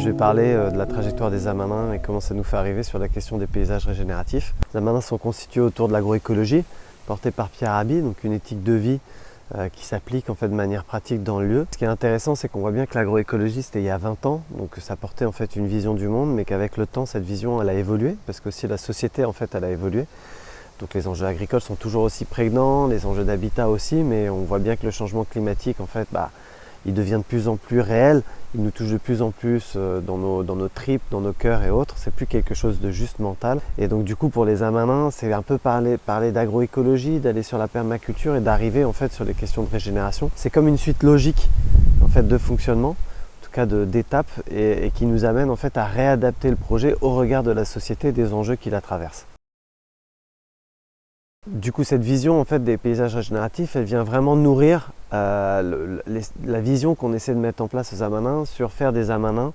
je vais parler de la trajectoire des Amanins et comment ça nous fait arriver sur la question des paysages régénératifs. Les Amanins sont constitués autour de l'agroécologie, portée par Pierre Rabhi, donc une éthique de vie qui s'applique en fait de manière pratique dans le lieu. Ce qui est intéressant, c'est qu'on voit bien que l'agroécologie c'était il y a 20 ans, donc ça portait en fait une vision du monde, mais qu'avec le temps cette vision elle a évolué, parce que aussi la société en fait elle a évolué. Donc les enjeux agricoles sont toujours aussi prégnants, les enjeux d'habitat aussi, mais on voit bien que le changement climatique en fait, il devient de plus en plus réel, il nous touche de plus en plus dans nos tripes, dans nos cœurs et autres, c'est plus quelque chose de juste mental. Et donc du coup pour les Amanins, c'est un peu parler d'agroécologie, d'aller sur la permaculture et d'arriver en fait sur les questions de régénération. C'est comme une suite logique en fait de fonctionnement, en tout cas d'étapes, et qui nous amène en fait à réadapter le projet au regard de la société et des enjeux qui la traversent. Du coup, cette vision en fait, des paysages régénératifs, elle vient vraiment nourrir la vision qu'on essaie de mettre en place aux Amanins sur faire des Amanins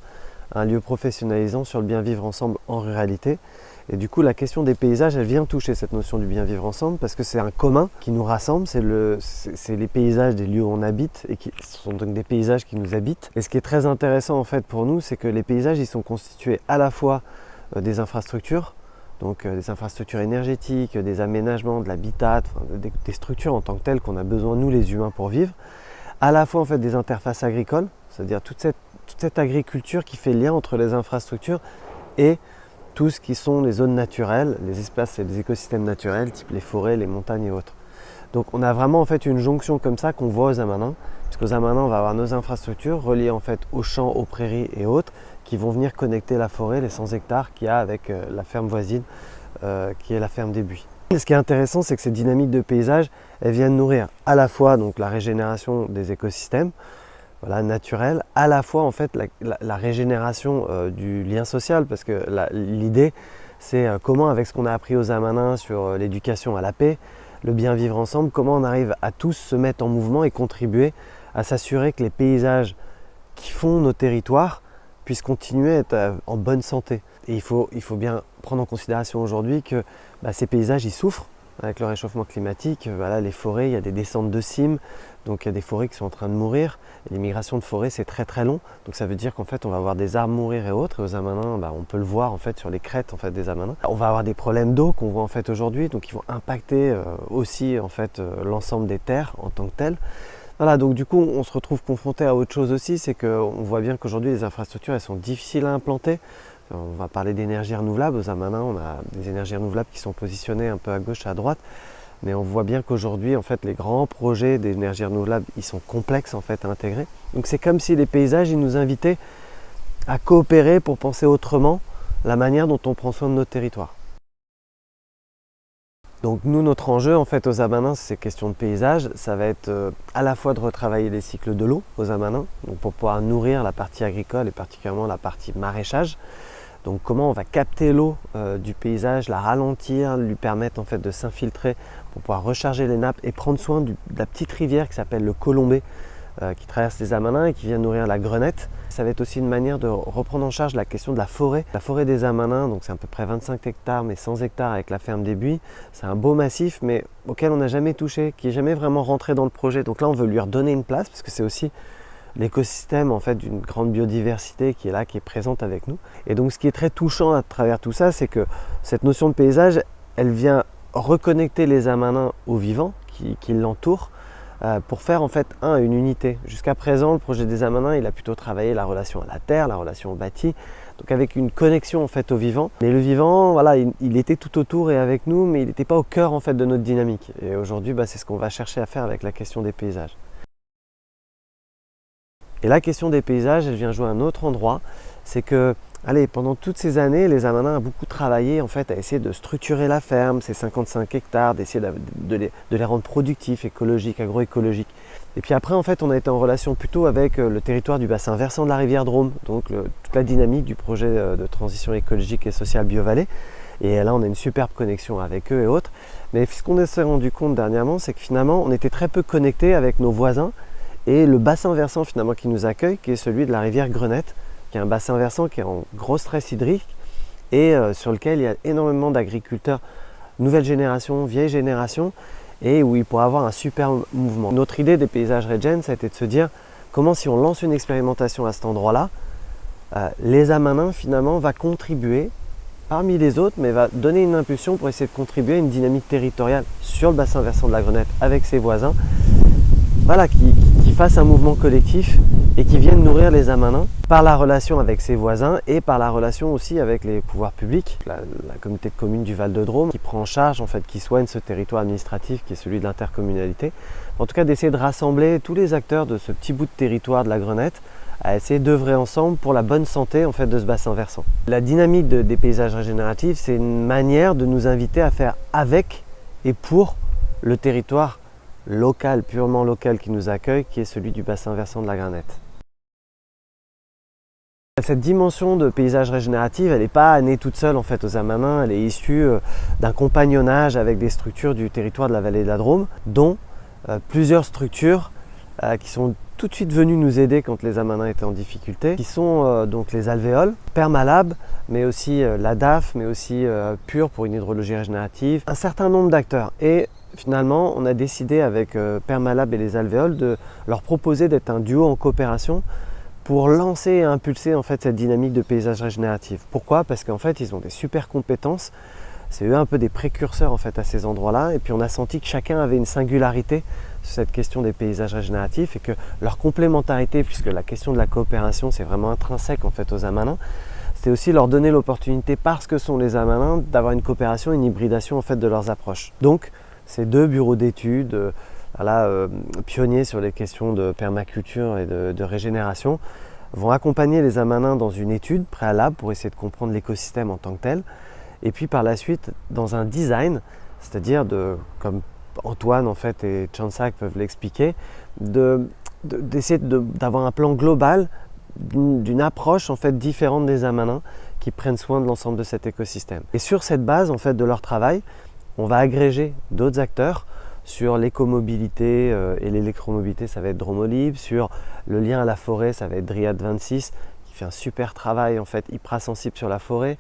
un lieu professionnalisant sur le bien vivre ensemble en ruralité. Et du coup, la question des paysages, elle vient toucher cette notion du bien vivre ensemble parce que c'est un commun qui nous rassemble, c'est les paysages des lieux où on habite et qui sont donc des paysages qui nous habitent. Et ce qui est très intéressant en fait pour nous, c'est que les paysages, ils sont constitués à la fois des infrastructures, donc des infrastructures énergétiques, des aménagements, de l'habitat, des structures en tant que telles qu'on a besoin nous les humains pour vivre, à la fois en fait des interfaces agricoles, c'est-à-dire toute cette agriculture qui fait lien entre les infrastructures et tout ce qui sont les zones naturelles, les espaces et les écosystèmes naturels, type les forêts, les montagnes et autres. Donc on a vraiment en fait une jonction comme ça qu'on voit aux Amanins, puisqu'aux Amanins on va avoir nos infrastructures reliées en fait aux champs, aux prairies et autres, qui vont venir connecter la forêt, les 100 hectares qu'il y a avec la ferme voisine, qui est la ferme des Buis. Et ce qui est intéressant, c'est que ces dynamiques de paysage, elles viennent nourrir à la fois donc, la régénération des écosystèmes, naturels, à la fois en fait la régénération du lien social, parce que l'idée, c'est comment avec ce qu'on a appris aux Amanins sur l'éducation à la paix, le bien vivre ensemble, comment on arrive à tous se mettre en mouvement et contribuer à s'assurer que les paysages qui font nos territoires puissent continuer à être en bonne santé. Et il faut bien prendre en considération aujourd'hui que ces paysages ils souffrent avec le réchauffement climatique. Les forêts, il y a des descentes de cimes, donc il y a des forêts qui sont en train de mourir. Et les migrations de forêts, c'est très très long, donc ça veut dire qu'en fait on va voir des arbres mourir et autres. Et aux Amanins, on peut le voir en fait sur les crêtes en fait, des Amanins. On va avoir des problèmes d'eau qu'on voit en fait aujourd'hui, donc ils vont impacter aussi en fait l'ensemble des terres en tant que telles. Voilà, donc du coup on se retrouve confronté à autre chose aussi, c'est qu'on voit bien qu'aujourd'hui les infrastructures elles sont difficiles à implanter. On va parler d'énergie renouvelable, aux Amanins on a des énergies renouvelables qui sont positionnées un peu à gauche et à droite, mais on voit bien qu'aujourd'hui en fait les grands projets d'énergie renouvelable ils sont complexes en fait à intégrer. Donc c'est comme si les paysages ils nous invitaient à coopérer pour penser autrement la manière dont on prend soin de notre territoire. Donc nous, notre enjeu en fait aux Amanins, c'est ces questions de paysage, ça va être à la fois de retravailler les cycles de l'eau aux Amanins, donc pour pouvoir nourrir la partie agricole et particulièrement la partie maraîchage. Donc comment on va capter l'eau du paysage, la ralentir, lui permettre en fait de s'infiltrer pour pouvoir recharger les nappes et prendre soin de la petite rivière qui s'appelle le Colombé qui traverse les Amanins et qui vient nourrir la Grenette. Ça va être aussi une manière de reprendre en charge la question de la forêt. La forêt des Amanins, donc c'est à peu près 25 hectares, mais 100 hectares avec la ferme des Buis. C'est un beau massif, mais auquel on n'a jamais touché, qui n'est jamais vraiment rentré dans le projet. Donc là, on veut lui redonner une place, parce que c'est aussi l'écosystème en fait d'une grande biodiversité qui est là, qui est présente avec nous. Et donc ce qui est très touchant à travers tout ça, c'est que cette notion de paysage, elle vient reconnecter les Amanins au vivant qui l'entourent, pour faire en fait une unité. Jusqu'à présent, le projet des Amanins, il a plutôt travaillé la relation à la terre, la relation au bâti, donc avec une connexion en fait au vivant. Mais le vivant, il était tout autour et avec nous, mais il n'était pas au cœur en fait de notre dynamique. Et aujourd'hui, c'est ce qu'on va chercher à faire avec la question des paysages. Et la question des paysages, elle vient jouer à un autre endroit, c'est que pendant toutes ces années, les Amanins ont beaucoup travaillé en fait, à essayer de structurer la ferme, ces 55 hectares, d'essayer de les rendre productifs, écologiques, agroécologiques. Et puis après, en fait, on a été en relation plutôt avec le territoire du bassin versant de la rivière Drôme, donc toute la dynamique du projet de transition écologique et sociale Biovallée. Et là, on a une superbe connexion avec eux et autres. Mais ce qu'on s'est rendu compte dernièrement, c'est que finalement, on était très peu connectés avec nos voisins et le bassin versant finalement qui nous accueille, qui est celui de la rivière Grenette, qui est un bassin versant qui est en gros stress hydrique et sur lequel il y a énormément d'agriculteurs nouvelle génération, vieille génération, et où il pourrait avoir un super mouvement. Notre idée des paysages Regen, ça a été de se dire comment si on lance une expérimentation à cet endroit-là, les Amanins finalement va contribuer parmi les autres, mais va donner une impulsion pour essayer de contribuer à une dynamique territoriale sur le bassin versant de la Grenette avec ses voisins, voilà, qui fasse un mouvement collectif et qui vienne nourrir les Amanins par la relation avec ses voisins et par la relation aussi avec les pouvoirs publics, la communauté de communes du Val-de-Drôme qui prend en charge, en fait, qui soigne ce territoire administratif qui est celui de l'intercommunalité. En tout cas, d'essayer de rassembler tous les acteurs de ce petit bout de territoire de la Grenette à essayer d'œuvrer ensemble pour la bonne santé, en fait, de ce bassin versant. La dynamique des paysages régénératifs, c'est une manière de nous inviter à faire avec et pour le territoire local, purement local qui nous accueille, qui est celui du bassin versant de la Grenette. Cette dimension de paysage régénératif, elle n'est pas née toute seule en fait aux Amanins, elle est issue d'un compagnonnage avec des structures du territoire de la vallée de la Drôme, dont plusieurs structures qui sont tout de suite venues nous aider quand les Amanins étaient en difficulté, qui sont donc les alvéoles, Permalab, mais aussi l'ADAF, mais aussi Pure pour une hydrologie régénérative, un certain nombre d'acteurs. Et finalement, on a décidé avec Permalab et les alvéoles de leur proposer d'être un duo en coopération pour lancer et impulser en fait cette dynamique de paysage régénératif. Pourquoi? Parce qu'en fait, ils ont des super compétences. C'est eux un peu des précurseurs en fait à ces endroits-là. Et puis on a senti que chacun avait une singularité sur cette question des paysages régénératifs et que leur complémentarité, puisque la question de la coopération, c'est vraiment intrinsèque en fait aux Amanins, c'était aussi leur donner l'opportunité, parce que sont les Amanins, d'avoir une coopération, une hybridation en fait de leurs approches. Donc, ces deux bureaux d'études, pionniers sur les questions de permaculture et de régénération, vont accompagner les Amanins dans une étude préalable pour essayer de comprendre l'écosystème en tant que tel, et puis par la suite dans un design, c'est-à-dire comme Antoine en fait et Chansak peuvent l'expliquer, d'essayer d'avoir un plan global d'une approche en fait différente des Amanins qui prennent soin de l'ensemble de cet écosystème. Et sur cette base en fait de leur travail, on va agréger d'autres acteurs sur l'écomobilité et l'électromobilité, ça va être Dromolib, sur le lien à la forêt, ça va être Dryad 26 qui fait un super travail en fait hyper sensible sur la forêt,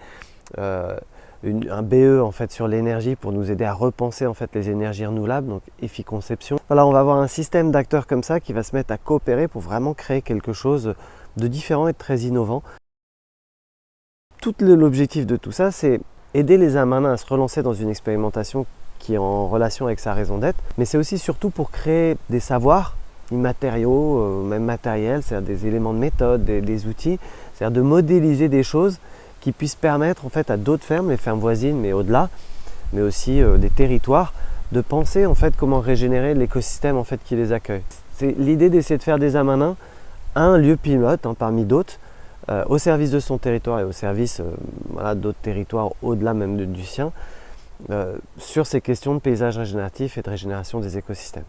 un BE en fait sur l'énergie pour nous aider à repenser en fait les énergies renouvelables, donc EFI-conception. Voilà, on va avoir un système d'acteurs comme ça qui va se mettre à coopérer pour vraiment créer quelque chose de différent et de très innovant. Tout l'objectif de tout ça, c'est aider les Amanins à se relancer dans une expérimentation qui est en relation avec sa raison d'être, mais c'est aussi surtout pour créer des savoirs immatériaux, même matériels, c'est-à-dire des éléments de méthode, des outils, c'est-à-dire de modéliser des choses qui puissent permettre en fait à d'autres fermes, les fermes voisines, mais au-delà, mais aussi des territoires, de penser en fait comment régénérer l'écosystème en fait qui les accueille. C'est l'idée d'essayer de faire des Amanins un lieu pilote parmi d'autres, au service de son territoire et au service d'autres territoires au-delà même du sien, sur ces questions de paysage régénératif et de régénération des écosystèmes.